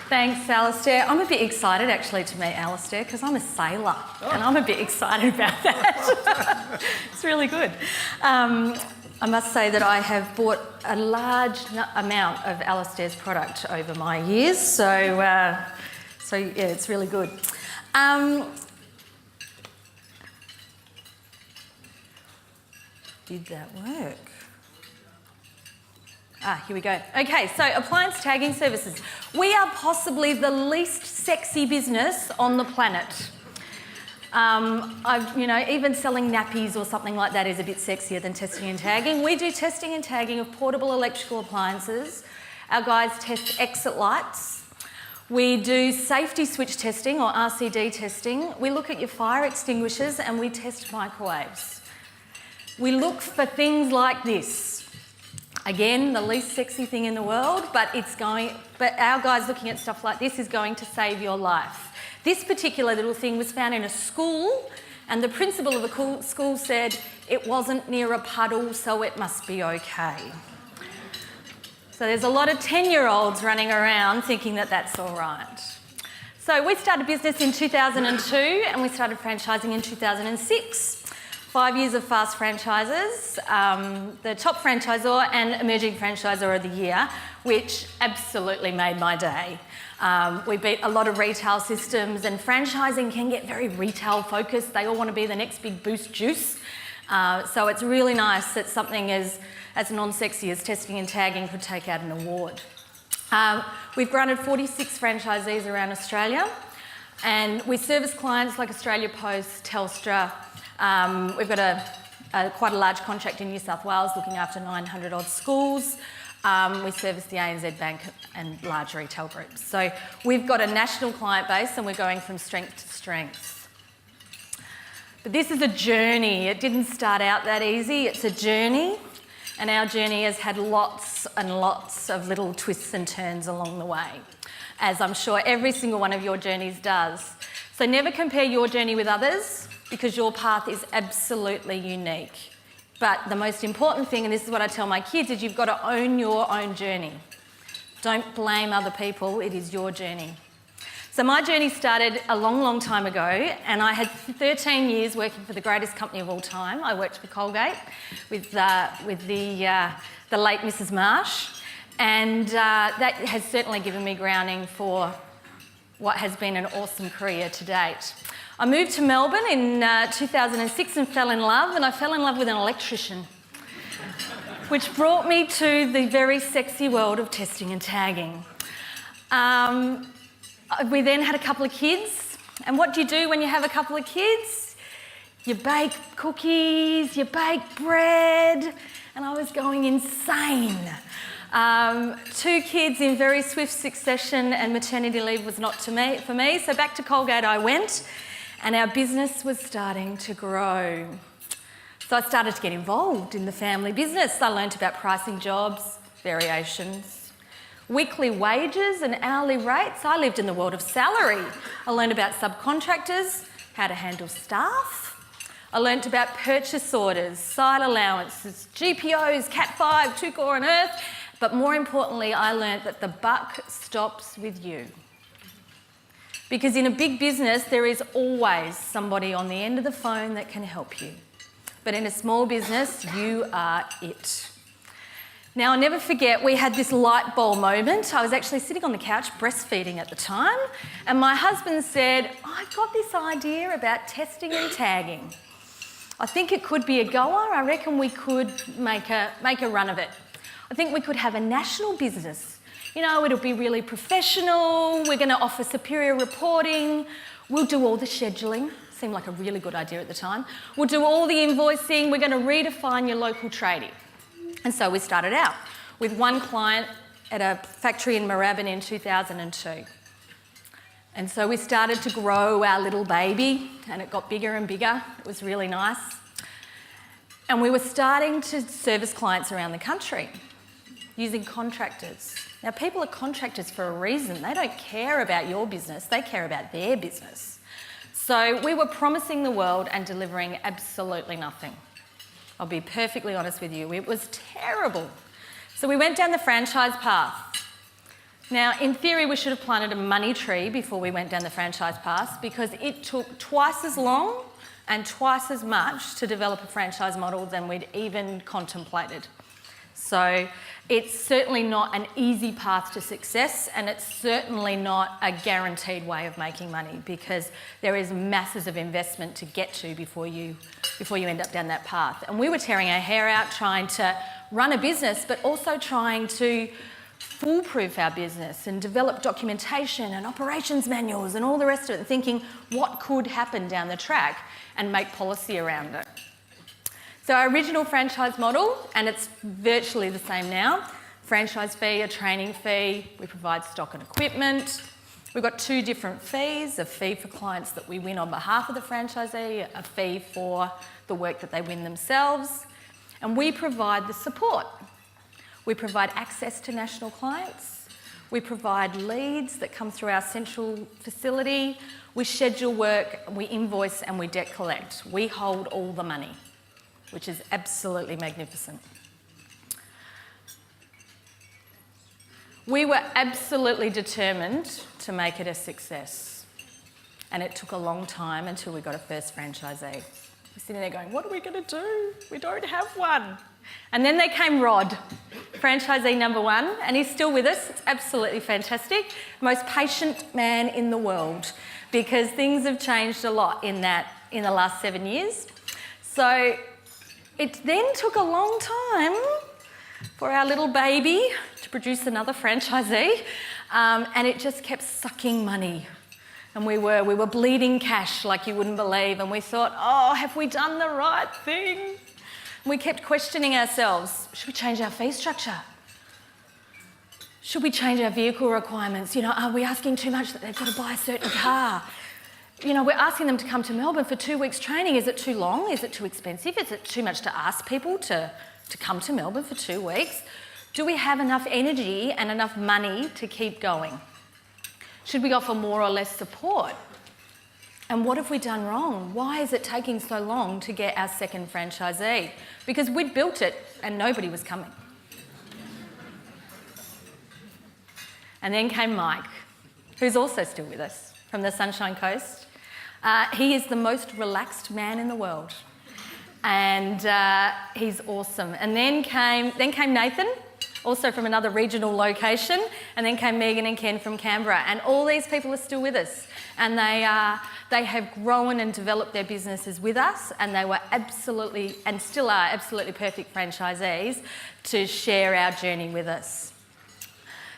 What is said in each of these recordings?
Thanks, Alistair. I'm a bit excited actually to meet Alistair because I'm a sailor and I'm a bit excited about that. It's really good. I must say that I have bought a large amount of Alistair's product over my years, so yeah, it's really good. Did that work? Here we go. Okay, so appliance tagging services. We are possibly the least sexy business on the planet. Even selling nappies or something like that is a bit sexier than testing and tagging. We do testing and tagging of portable electrical appliances. Our guys test exit lights. We do safety switch testing or RCD testing. We look at your fire extinguishers and we test microwaves. We look for things like this. Again, the least sexy thing in the world, but our guys looking at stuff like this is going to save your life. This particular little thing was found in a school, and the principal of the school said it wasn't near a puddle, so it must be okay. So there's a lot of 10-year-olds running around thinking that that's all right. So we started business in 2002, and we started franchising in 2006. 5 years of fast franchises, the top franchisor and emerging franchisor of the year, which absolutely made my day. We beat a lot of retail systems, and franchising can get very retail focused. They all want to be the next big boost juice. So it's really nice that something as non-sexy as testing and tagging could take out an award. We've granted 46 franchisees around Australia, and we service clients like Australia Post, Telstra. We've got quite a large contract in New South Wales looking after 900 odd schools. We service the ANZ Bank and large retail groups. So we've got a national client base and we're going from strength to strength. But this is a journey. It didn't start out that easy. It's a journey, and our journey has had lots and lots of little twists and turns along the way, as I'm sure every single one of your journeys does. So never compare your journey with others, because your path is absolutely unique. But the most important thing, and this is what I tell my kids, is you've got to own your own journey. Don't blame other people, it is your journey. So my journey started a long, long time ago, and I had 13 years working for the greatest company of all time. I worked for Colgate with the late Mrs. Marsh, and that has certainly given me grounding for what has been an awesome career to date. I moved to Melbourne in 2006 and fell in love, and I fell in love with an electrician, which brought me to the very sexy world of testing and tagging. We then had a couple of kids, and what do you do when you have a couple of kids? You bake cookies, you bake bread, and I was going insane. 2 kids in very swift succession, and maternity leave was not for me, so back to Colgate I went. And our business was starting to grow. So I started to get involved in the family business. I learnt about pricing jobs, variations, weekly wages and hourly rates. I lived in the world of salary. I learned about subcontractors, how to handle staff. I learnt about purchase orders, site allowances, GPOs, Cat 5, 2 Core and Earth. But more importantly, I learnt that the buck stops with you. Because in a big business, there is always somebody on the end of the phone that can help you. But in a small business, you are it. Now, I'll never forget, we had this light bulb moment. I was actually sitting on the couch breastfeeding at the time, and my husband said, I've got this idea about testing and tagging. I think it could be a goer. I reckon we could make a run of it. I think we could have a national business. You know, it'll be really professional, we're going to offer superior reporting, we'll do all the scheduling. Seemed like a really good idea at the time. We'll do all the invoicing, we're going to redefine your local tradie. And so we started out with one client at a factory in Moorabbin in 2002. And so we started to grow our little baby, and it got bigger and bigger. It was really nice. And we were starting to service clients around the country using contractors. Now, people are contractors for a reason. They don't care about your business, they care about their business. So we were promising the world and delivering absolutely nothing. I'll be perfectly honest with you, it was terrible. So we went down the franchise path. Now, in theory, we should have planted a money tree before we went down the franchise path, because it took twice as long and twice as much to develop a franchise model than we'd even contemplated. So it's certainly not an easy path to success, and it's certainly not a guaranteed way of making money, because there is masses of investment to get to before you end up down that path. And we were tearing our hair out trying to run a business, but also trying to foolproof our business and develop documentation and operations manuals and all the rest of it, and thinking what could happen down the track and make policy around it. So our original franchise model, and it's virtually the same now, franchise fee, a training fee, we provide stock and equipment. We've got two different fees, a fee for clients that we win on behalf of the franchisee, a fee for the work that they win themselves, and we provide the support. We provide access to national clients. We provide leads that come through our central facility. We schedule work, we invoice, and we debt collect. We hold all the money, which is absolutely magnificent. We were absolutely determined to make it a success. And it took a long time until we got a first franchisee. We're sitting there going, what are we going to do? We don't have one. And then there came Rod, franchisee number one, and he's still with us. It's absolutely fantastic. Most patient man in the world, because things have changed a lot in the last 7 years. So it then took a long time for our little baby to produce another franchisee, and it just kept sucking money. And we were bleeding cash like you wouldn't believe, and we thought, oh, have we done the right thing? We kept questioning ourselves. Should we change our fee structure? Should we change our vehicle requirements? You know, are we asking too much that they've got to buy a certain car? You know, we're asking them to come to Melbourne for 2 weeks training. Is it too long? Is it too expensive? Is it too much to ask people to come to Melbourne for 2 weeks? Do we have enough energy and enough money to keep going? Should we offer more or less support? And what have we done wrong? Why is it taking so long to get our second franchisee? Because we'd built it and nobody was coming. And then came Mike, who's also still with us from the Sunshine Coast. He is the most relaxed man in the world. And he's awesome. And then came Nathan, also from another regional location, and then came Megan and Ken from Canberra. And all these people are still with us. And they have grown and developed their businesses with us, and they were absolutely, and still are, absolutely perfect franchisees to share our journey with us.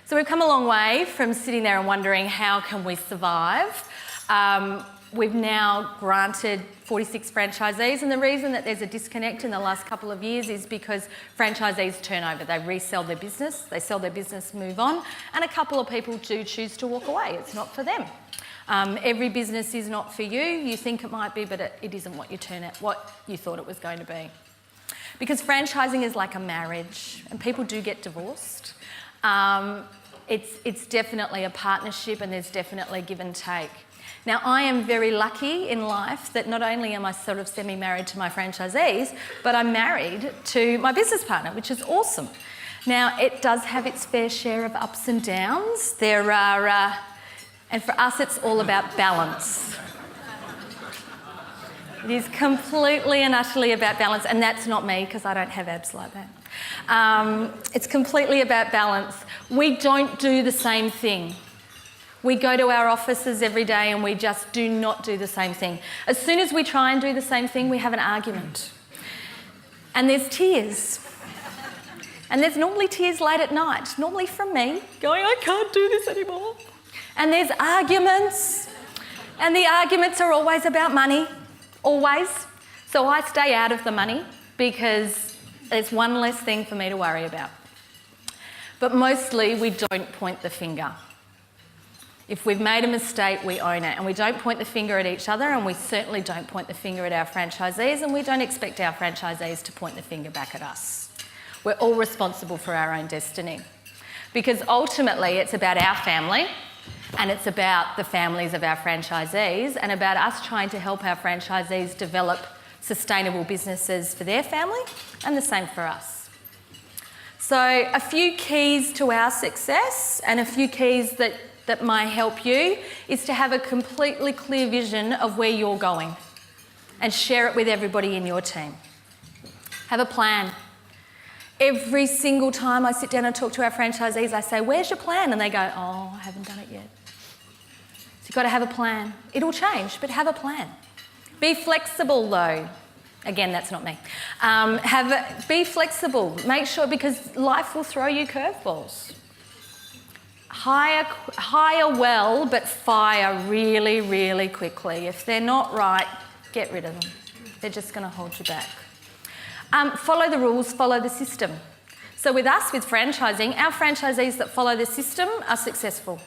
So we've come a long way from sitting there and wondering, how can we survive? We've now granted 46 franchisees, and the reason that there's a disconnect in the last couple of years is because franchisees turn over. They resell their business, they sell their business, move on, and a couple of people do choose to walk away. It's not for them. Every business is not for you. You think it might be, but it isn't what you thought it was going to be. Because franchising is like a marriage, and people do get divorced. It's definitely a partnership, and there's definitely give and take. Now, I am very lucky in life that not only am I sort of semi-married to my franchisees, but I'm married to my business partner, which is awesome. Now, it does have its fair share of ups and downs. There are, and for us, it's all about balance. It is completely and utterly about balance, and that's not me, because I don't have abs like that. It's completely about balance. We don't do the same thing. We go to our offices every day and we just do not do the same thing. As soon as we try and do the same thing, we have an argument. And there's tears. And there's normally tears late at night, normally from me, going, I can't do this anymore. And there's arguments. And the arguments are always about money, always. So I stay out of the money because there's one less thing for me to worry about. But mostly we don't point the finger. If we've made a mistake, we own it, and we don't point the finger at each other, and we certainly don't point the finger at our franchisees, and we don't expect our franchisees to point the finger back at us. We're all responsible for our own destiny, because ultimately it's about our family, and it's about the families of our franchisees, and about us trying to help our franchisees develop sustainable businesses for their family, and the same for us. So a few keys to our success and a few keys that might help you is to have a completely clear vision of where you're going and share it with everybody in your team. Have a plan. Every single time I sit down and talk to our franchisees, I say, where's your plan? And they go, oh, I haven't done it yet. So you've got to have a plan. It'll change, but have a plan. Be flexible though. Again, that's not me. Be flexible. Make sure, because life will throw you curveballs. Hire well, but fire really, really quickly. If they're not right, get rid of them. They're just going to hold you back. Follow the rules, follow the system. So with us, with franchising, our franchisees that follow the system are successful.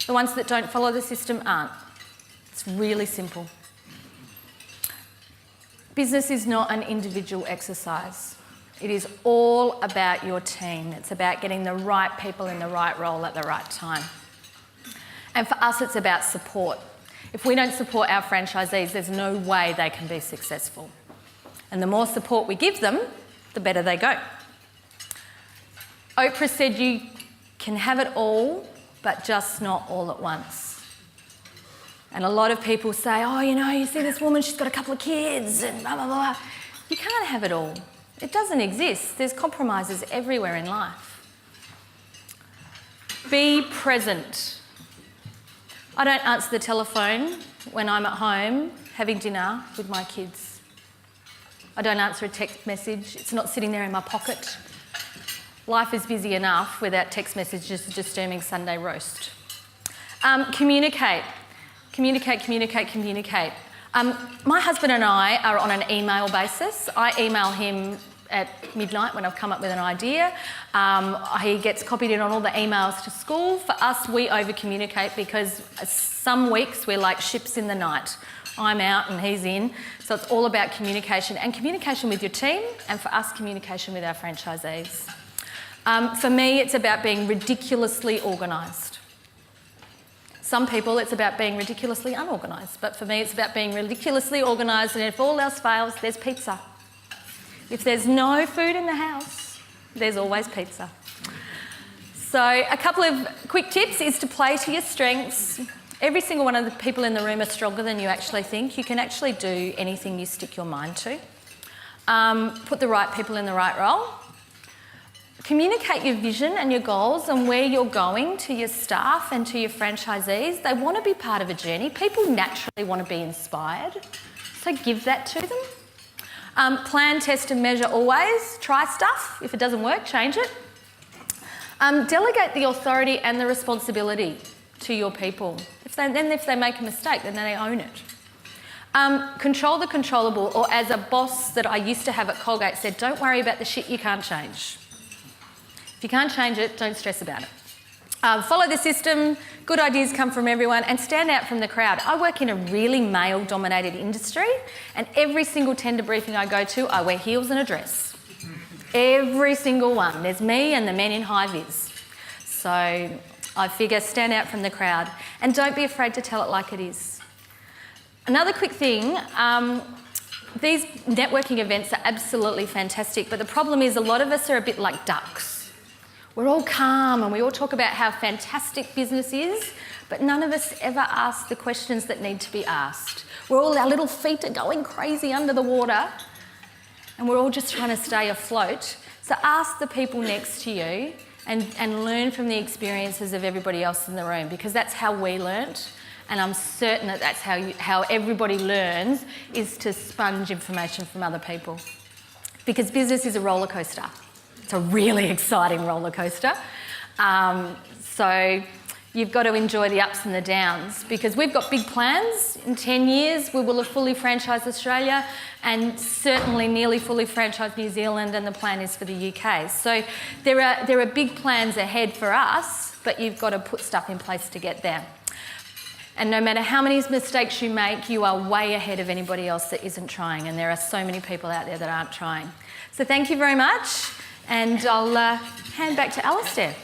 The ones that don't follow the system aren't. It's really simple. Business is not an individual exercise. It is all about your team. It's about getting the right people in the right role at the right time. And for us, it's about support. If we don't support our franchisees, there's no way they can be successful. And the more support we give them, the better they go. Oprah said you can have it all, but just not all at once. And a lot of people say, oh, you see this woman, she's got a couple of kids and blah, blah, blah. You can't have it all. It doesn't exist. There's compromises everywhere in life. Be present. I don't answer the telephone when I'm at home having dinner with my kids. I don't answer a text message. It's not sitting there in my pocket. Life is busy enough without text messages just doing Sunday roast. Communicate. Communicate. My husband and I are on an email basis. I email him at midnight when I've come up with an idea. He gets copied in on all the emails to school. For us, we over-communicate because some weeks we're like ships in the night. I'm out and he's in. So it's all about communication, and communication with your team, and for us, communication with our franchisees. For me, it's about being ridiculously organised. Some people, it's about being ridiculously unorganised, but for me, it's about being ridiculously organised, and if all else fails, there's pizza. If there's no food in the house, there's always pizza. So a couple of quick tips is to play to your strengths. Every single one of the people in the room are stronger than you actually think. You can actually do anything you stick your mind to. Put the right people in the right role. Communicate your vision and your goals and where you're going to your staff and to your franchisees. They want to be part of a journey. People naturally want to be inspired, so give that to them. Plan, test and measure always. Try stuff. If it doesn't work, change it. Delegate the authority and the responsibility to your people. If they make a mistake, then they own it. Control the controllable, or as a boss that I used to have at Colgate said, don't worry about the shit you can't change. If you can't change it, don't stress about it. Follow the system, good ideas come from everyone, and stand out from the crowd. I work in a really male-dominated industry, and every single tender briefing I go to, I wear heels and a dress. Every single one. There's me and the men in high vis. So I figure stand out from the crowd, and don't be afraid to tell it like it is. Another quick thing, these networking events are absolutely fantastic, but the problem is a lot of us are a bit like ducks. We're all calm and we all talk about how fantastic business is, but none of us ever ask the questions that need to be asked. Our little feet are going crazy under the water and we're all just trying to stay afloat. So ask the people next to you and learn from the experiences of everybody else in the room, because that's how we learnt, and I'm certain that that's how everybody learns, is to sponge information from other people. Because business is a roller coaster. It's a really exciting roller coaster. So you've got to enjoy the ups and the downs, because we've got big plans. In 10 years, we will have fully franchised Australia and certainly nearly fully franchised New Zealand, and the plan is for the UK. So there are big plans ahead for us, but you've got to put stuff in place to get there. And no matter how many mistakes you make, you are way ahead of anybody else that isn't trying, and there are so many people out there that aren't trying. So thank you very much. And I'll hand back to Alistair.